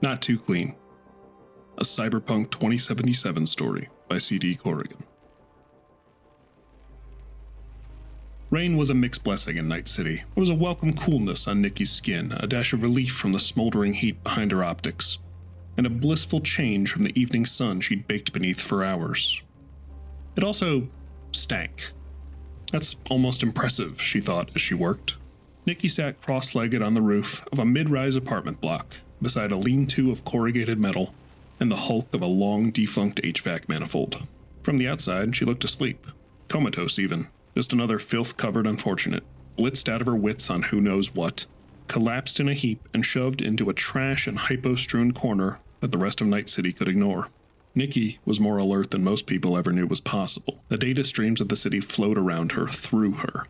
Not Too Clean, a Cyberpunk 2077 story by C.D. Corrigan. Rain was a mixed blessing in Night City. There was a welcome coolness on Nikki's skin, a dash of relief from the smoldering heat behind her optics, and a blissful change from the evening sun she'd baked beneath for hours. It also stank. That's almost impressive, she thought as she worked. Nikki sat cross-legged on the roof of a mid-rise apartment block, beside a lean-to of corrugated metal and the hulk of a long-defunct HVAC manifold. From the outside, she looked asleep. Comatose, even. Just another filth-covered unfortunate, blitzed out of her wits on who knows what, collapsed in a heap and shoved into a trash and hypo-strewn corner that the rest of Night City could ignore. Nikki was more alert than most people ever knew was possible. The data streams of the city flowed around her, through her.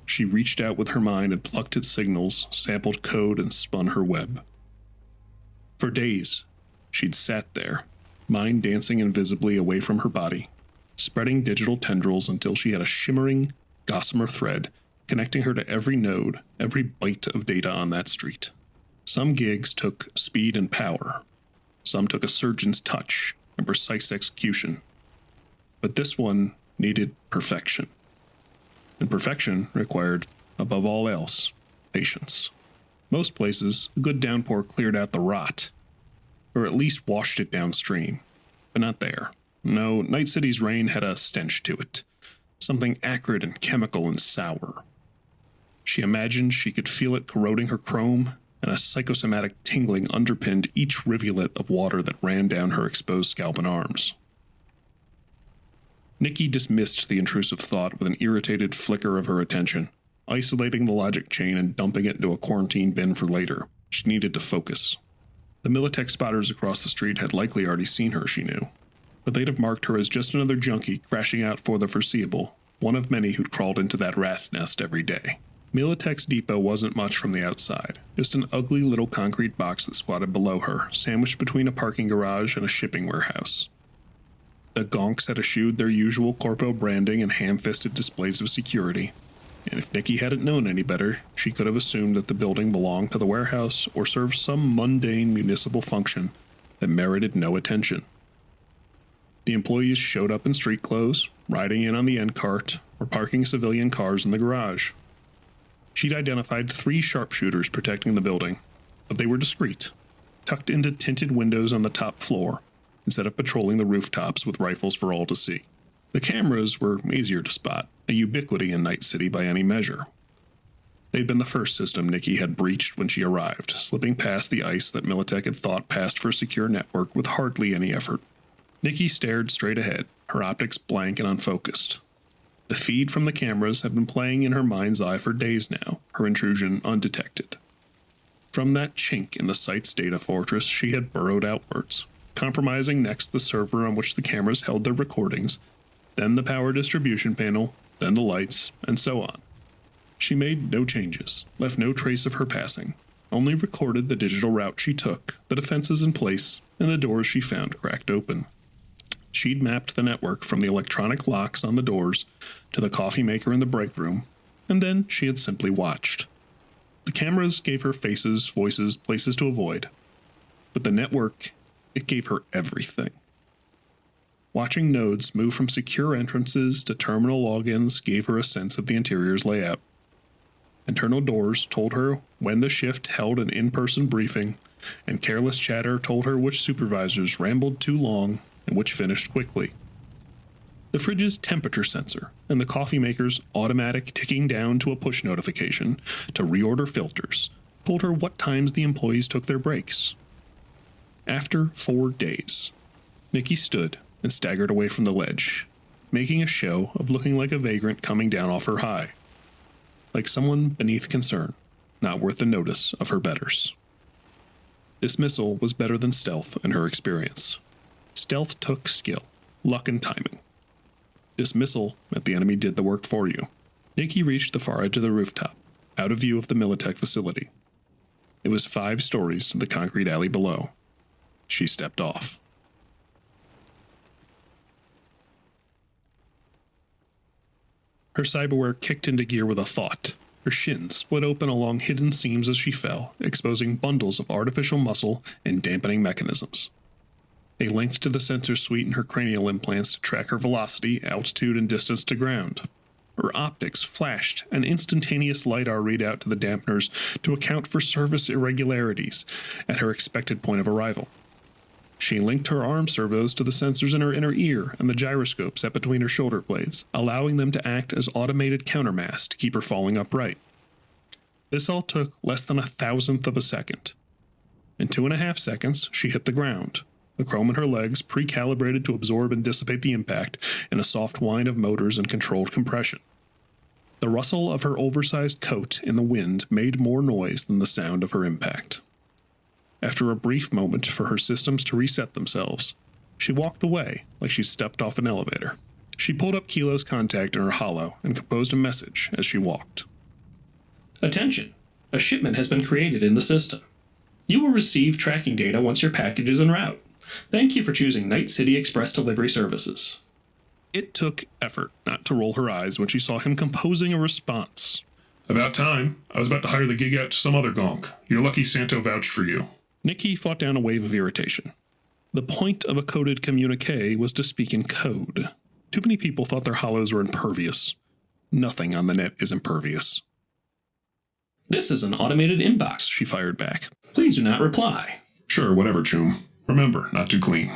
She reached out with her mind and plucked its signals, sampled code, and spun her web. For days, she'd sat there, mind dancing invisibly away from her body, spreading digital tendrils until she had a shimmering, gossamer thread connecting her to every node, every byte of data on that street. Some gigs took speed and power. Some took a surgeon's touch and precise execution. But this one needed perfection. And perfection required, above all else, patience. Most places, a good downpour cleared out the rot, or at least washed it downstream. But not there. No, Night City's rain had a stench to it. Something acrid and chemical and sour. She imagined she could feel it corroding her chrome, and a psychosomatic tingling underpinned each rivulet of water that ran down her exposed scalp and arms. Nikki dismissed the intrusive thought with an irritated flicker of her attention, isolating the logic chain and dumping it into a quarantine bin for later. She needed to focus. The Militech spotters across the street had likely already seen her, she knew, but they'd have marked her as just another junkie crashing out for the foreseeable, one of many who'd crawled into that rat's nest every day. Militech's depot wasn't much from the outside, just an ugly little concrete box that squatted below her, sandwiched between a parking garage and a shipping warehouse. The gonks had eschewed their usual corpo branding and ham-fisted displays of security, and if Nikki hadn't known any better, she could have assumed that the building belonged to the warehouse or served some mundane municipal function that merited no attention. The employees showed up in street clothes, riding in on the end cart, or parking civilian cars in the garage. She'd identified 3 sharpshooters protecting the building, but they were discreet, tucked into tinted windows on the top floor, instead of patrolling the rooftops with rifles for all to see. The cameras were easier to spot, a ubiquity in Night City by any measure. They'd been the first system Nikki had breached when she arrived, slipping past the ice that Militech had thought passed for a secure network with hardly any effort. Nikki stared straight ahead, her optics blank and unfocused. The feed from the cameras had been playing in her mind's eye for days now, her intrusion undetected. From that chink in the site's data fortress, she had burrowed outwards, compromising next the server on which the cameras held their recordings, then the power distribution panel, then the lights, and so on. She made no changes, left no trace of her passing, only recorded the digital route she took, the defenses in place, and the doors she found cracked open. She'd mapped the network from the electronic locks on the doors to the coffee maker in the break room, and then she had simply watched. The cameras gave her faces, voices, places to avoid, but the network, it gave her everything. Watching nodes move from secure entrances to terminal logins gave her a sense of the interior's layout. Internal doors told her when the shift held an in-person briefing, and careless chatter told her which supervisors rambled too long and which finished quickly. The fridge's temperature sensor and the coffee maker's automatic ticking down to a push notification to reorder filters told her what times the employees took their breaks. After 4 days, Nikki stood and staggered away from the ledge, making a show of looking like a vagrant coming down off her high, like someone beneath concern, not worth the notice of her betters. Dismissal was better than stealth in her experience. Stealth took skill, luck, and timing. Dismissal meant the enemy did the work for you. Nikki reached the far edge of the rooftop, out of view of the Militech facility. It was 5 stories to the concrete alley below. She stepped off. Her cyberware kicked into gear with a thought, Her shin split open along hidden seams as she fell, exposing bundles of artificial muscle and dampening mechanisms. They linked to the sensor suite in her cranial implants to track her velocity, altitude, and distance to ground. Her optics flashed an instantaneous LiDAR readout to the dampeners to account for service irregularities at her expected point of arrival. She linked her arm servos to the sensors in her inner ear and the gyroscope set between her shoulder blades, allowing them to act as automated countermass to keep her falling upright. This all took less than 1,000th of a second. In 2.5 seconds, she hit the ground, the chrome in her legs pre-calibrated to absorb and dissipate the impact in a soft whine of motors and controlled compression. The rustle of her oversized coat in the wind made more noise than the sound of her impact. After a brief moment for her systems to reset themselves, she walked away like she stepped off an elevator. She pulled up Kilo's contact in her holo and composed a message as she walked. Attention! A shipment has been created in the system. You will receive tracking data once your package is en route. Thank you for choosing Night City Express Delivery Services. It took effort not to roll her eyes when she saw him composing a response. About time. I was about to hire the gig out to some other gonk. You're lucky Santo vouched for you. Nikki fought down a wave of irritation. The point of a coded communique was to speak in code. Too many people thought their holos were impervious. Nothing on the net is impervious. This is an automated inbox, She fired back. Please do not reply. Sure, whatever, Choom. Remember, not too clean.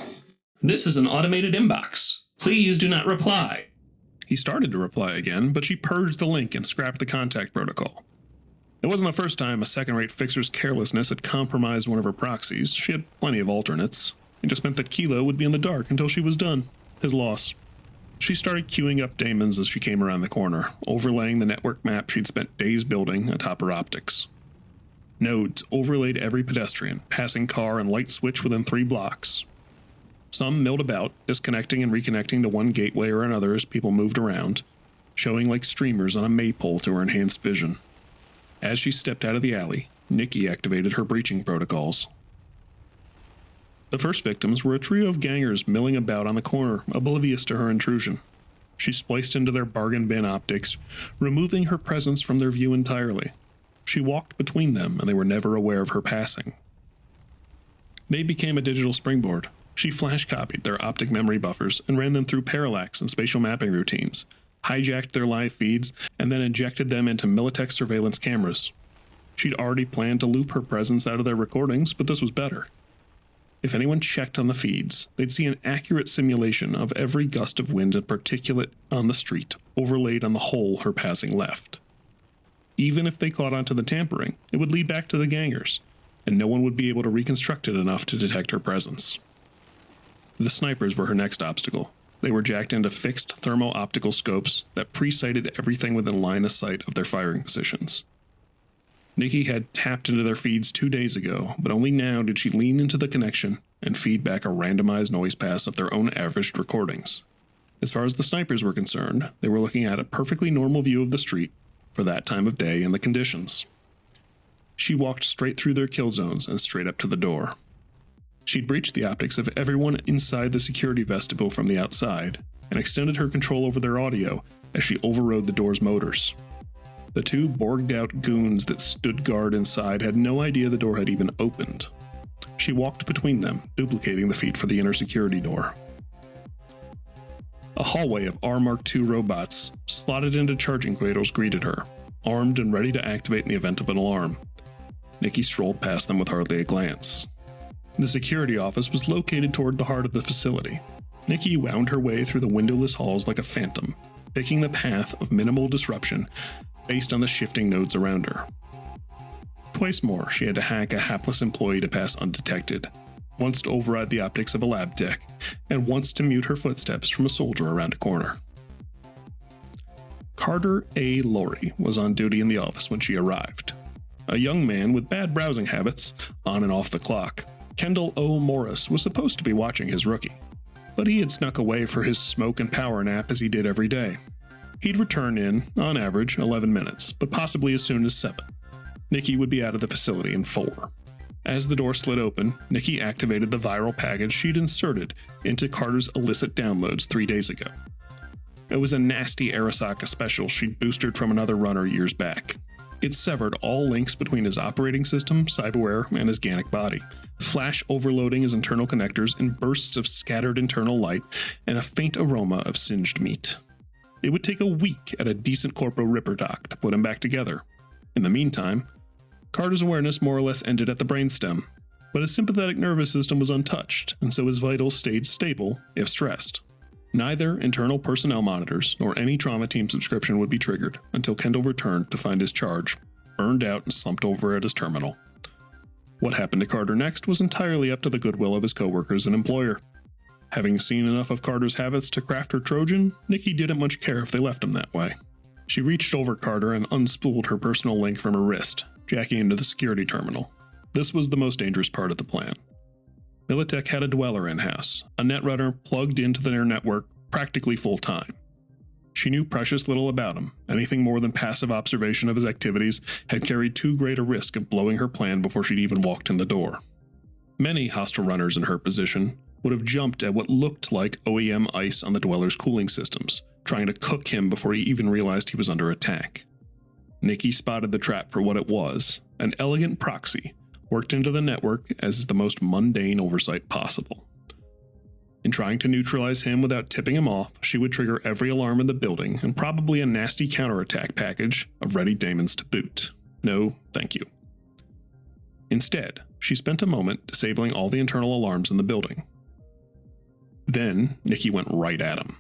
This is an automated inbox. Please do not reply. He started to reply again, but she purged the link and scrapped the contact protocol. It wasn't the first time a second-rate fixer's carelessness had compromised one of her proxies. She had plenty of alternates. It just meant that Kilo would be in the dark until she was done. His loss. She started queuing up daemons as she came around the corner, overlaying the network map she'd spent days building atop her optics. Nodes overlaid every pedestrian, passing car, and light switch within 3 blocks. Some milled about, disconnecting and reconnecting to one gateway or another as people moved around, showing like streamers on a maypole to her enhanced vision. As she stepped out of the alley, Nikki activated her breaching protocols. The first victims were a trio of gangers milling about on the corner, oblivious to her intrusion. She spliced into their bargain bin optics, removing her presence from their view entirely. She walked between them, and they were never aware of her passing. They became a digital springboard. She flash-copied their optic memory buffers and ran them through parallax and spatial mapping routines, hijacked their live feeds, and then injected them into Militech surveillance cameras. She'd already planned to loop her presence out of their recordings, but this was better. If anyone checked on the feeds, they'd see an accurate simulation of every gust of wind and particulate on the street, overlaid on the hole her passing left. Even if they caught on to the tampering, it would lead back to the gangers, and no one would be able to reconstruct it enough to detect her presence. The snipers were her next obstacle. They were jacked into fixed thermo-optical scopes that pre-sighted everything within line of sight of their firing positions. Nikki had tapped into their feeds 2 days ago, but only now did she lean into the connection and feed back a randomized noise pass of their own averaged recordings. As far as the snipers were concerned, they were looking at a perfectly normal view of the street for that time of day and the conditions. She walked straight through their kill zones and straight up to the door. She'd breached the optics of everyone inside the security vestibule from the outside, and extended her control over their audio as she overrode the door's motors. The 2 borged-out goons that stood guard inside had no idea the door had even opened. She walked between them, duplicating the feat for the inner security door. A hallway of R Mark II robots, slotted into charging cradles, greeted her, armed and ready to activate in the event of an alarm. Nikki strolled past them with hardly a glance. The security office was located toward the heart of the facility. Nikki wound her way through the windowless halls like a phantom, picking the path of minimal disruption based on the shifting nodes around her. Twice more, she had to hack a hapless employee to pass undetected, once to override the optics of a lab tech, and once to mute her footsteps from a soldier around a corner. Carter A. Laurie was on duty in the office when she arrived. A young man with bad browsing habits, on and off the clock, Kendall O. Morris was supposed to be watching his rookie, but he had snuck away for his smoke and power nap as he did every day. He'd return in, on average, 11 minutes, but possibly as soon as 7. Nikki would be out of the facility in 4. As the door slid open, Nikki activated the viral package she'd inserted into Carter's illicit downloads 3 days ago. It was a nasty Arasaka special she'd boosted from another runner years back. It severed all links between his operating system, cyberware, and his Ganic body, flash overloading his internal connectors in bursts of scattered internal light and a faint aroma of singed meat. It would take a week at a decent Corpo Ripper dock to put him back together. In the meantime, Carter's awareness more or less ended at the brainstem, but his sympathetic nervous system was untouched, and so his vitals stayed stable, if stressed. Neither internal personnel monitors nor any trauma team subscription would be triggered until Kendall returned to find his charge, burned out and slumped over at his terminal. What happened to Carter next was entirely up to the goodwill of his coworkers and employer. Having seen enough of Carter's habits to craft her Trojan, Nikki didn't much care if they left him that way. She reached over Carter and unspooled her personal link from her wrist, jacking into the security terminal. This was the most dangerous part of the plan. Militech had a dweller in-house, a netrunner plugged into their network practically full-time. She knew precious little about him. Anything more than passive observation of his activities had carried too great a risk of blowing her plan before she'd even walked in the door. Many hostile runners in her position would have jumped at what looked like OEM ice on the dweller's cooling systems, trying to cook him before he even realized he was under attack. Nikki spotted the trap for what it was, an elegant proxy, worked into the network as the most mundane oversight possible. In trying to neutralize him without tipping him off, she would trigger every alarm in the building and probably a nasty counterattack package of ready daemons to boot. No, thank you. Instead, she spent a moment disabling all the internal alarms in the building. Then, Nikki went right at him.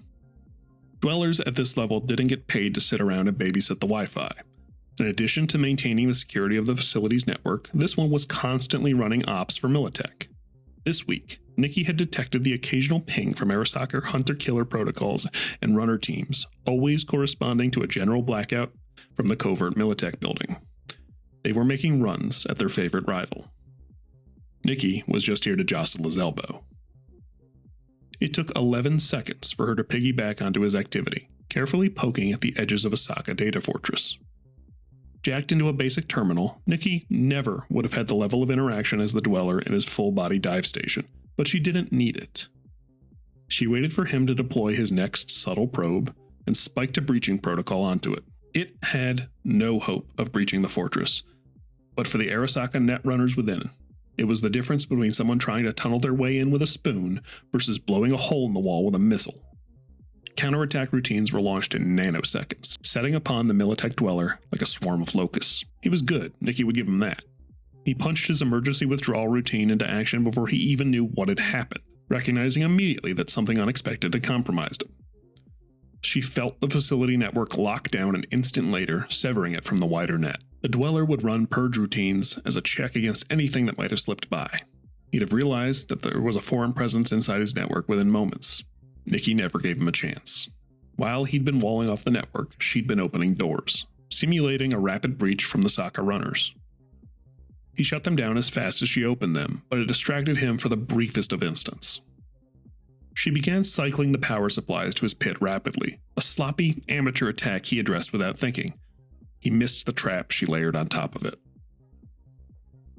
Dwellers at this level didn't get paid to sit around and babysit the Wi-Fi. In addition to maintaining the security of the facility's network, this one was constantly running ops for Militech. This week, Nikki had detected the occasional ping from Arasaka hunter-killer protocols and runner teams, always corresponding to a general blackout from the covert Militech building. They were making runs at their favorite rival. Nikki was just here to jostle his elbow. It took 11 seconds for her to piggyback onto his activity, carefully poking at the edges of Asaka data fortress. Jacked into a basic terminal, Nikki never would have had the level of interaction as the dweller in his full-body dive station, but she didn't need it. She waited for him to deploy his next subtle probe and spiked a breaching protocol onto it. It had no hope of breaching the fortress, but for the Arasaka netrunners within, it was the difference between someone trying to tunnel their way in with a spoon versus blowing a hole in the wall with a missile. Counterattack routines were launched in nanoseconds, setting upon the Militech dweller like a swarm of locusts. He was good, Nikki would give him that. He punched his emergency withdrawal routine into action before he even knew what had happened, recognizing immediately that something unexpected had compromised him. She felt the facility network lock down an instant later, severing it from the wider net. The dweller would run purge routines as a check against anything that might have slipped by. He'd have realized that there was a foreign presence inside his network within moments. Nikki never gave him a chance. While he'd been walling off the network, she'd been opening doors, simulating a rapid breach from the Sokka runners. He shut them down as fast as she opened them, but it distracted him for the briefest of instants. She began cycling the power supplies to his pit rapidly, a sloppy, amateur attack he addressed without thinking. He missed the trap she layered on top of it.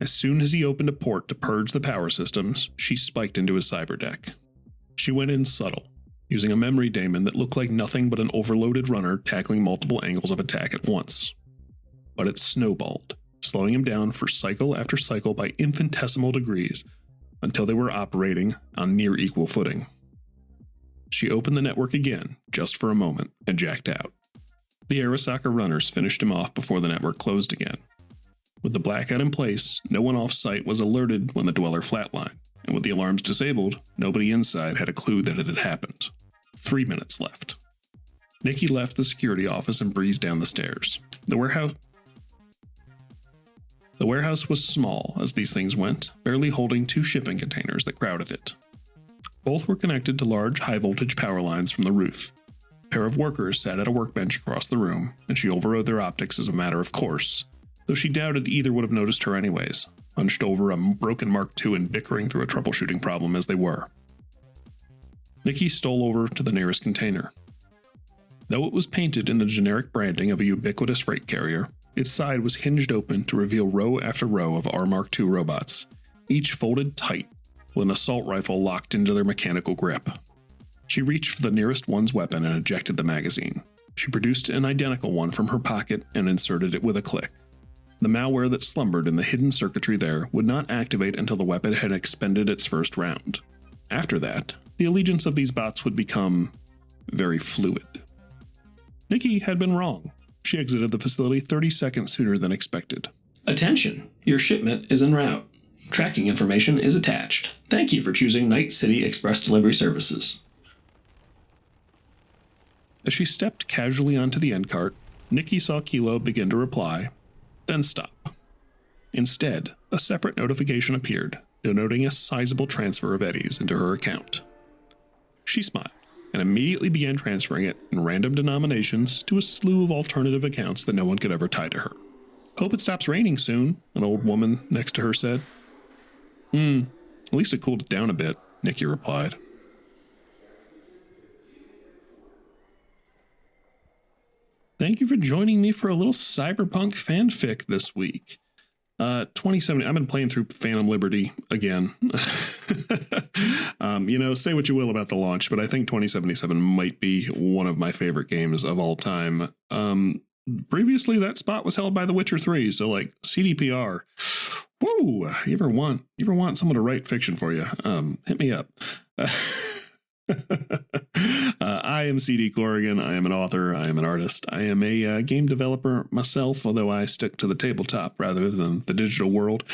As soon as he opened a port to purge the power systems, she spiked into his cyber deck. She went in subtle, using a memory daemon that looked like nothing but an overloaded runner tackling multiple angles of attack at once. But it snowballed, slowing him down for cycle after cycle by infinitesimal degrees until they were operating on near equal footing. She opened the network again, just for a moment, and jacked out. The Arasaka runners finished him off before the network closed again. With the blackout in place, no one off-site was alerted when the dweller flatlined, and with the alarms disabled, nobody inside had a clue that it had happened. 3 minutes left. Nikki left the security office and breezed down the stairs. The warehouse was small as these things went, barely holding 2 shipping containers that crowded it. Both were connected to large high-voltage power lines from the roof. A pair of workers sat at a workbench across the room, and she overrode their optics as a matter of course, though she doubted either would have noticed her anyways, hunched over a broken Mark II and bickering through a troubleshooting problem as they were. Nikki stole over to the nearest container. Though it was painted in the generic branding of a ubiquitous freight carrier, its side was hinged open to reveal row after row of R Mark II robots, each folded tight, with an assault rifle locked into their mechanical grip. She reached for the nearest one's weapon and ejected the magazine. She produced an identical one from her pocket and inserted it with a click, The malware that slumbered in the hidden circuitry there would not activate until the weapon had expended its first round. After that, the allegiance of these bots would become very fluid. Nikki had been wrong. She exited the facility 30 seconds sooner than expected. Attention! Your shipment is en route. Tracking information is attached. Thank you for choosing Night City Express Delivery Services. As she stepped casually onto the end cart, Nikki saw Kilo begin to reply, then stop. Instead, a separate notification appeared, denoting a sizable transfer of eddies into her account. She smiled and immediately began transferring it in random denominations to a slew of alternative accounts that no one could ever tie to her. "Hope it stops raining soon," an old woman next to her said. At least it cooled it down a bit," Nikki replied. Thank you for joining me for a little cyberpunk fanfic this week. 2070, I've been playing through Phantom Liberty again. Say what you will about the launch, but I think 2077 might be one of my favorite games of all time. Previously, that spot was held by The Witcher 3, so like CDPR. Woo! You ever want someone to write fiction for you? Hit me up. I am CD Corrigan. I am an author. I am an artist. I am a game developer myself, although I stick to the tabletop rather than the digital world.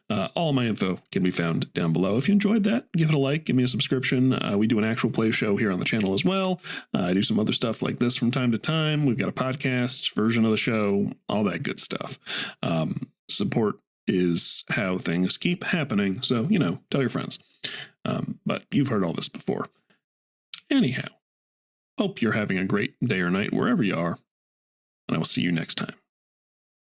All my info can be found down below. If you enjoyed that, give it a like, give me a subscription. We do an actual play show here on the channel as well. I do some other stuff like this from time to time. We've got a podcast version of the show, all that good stuff. Support is how things keep happening. So, tell your friends. But you've heard all this before. Anyhow, hope you're having a great day or night wherever you are, and I will see you next time.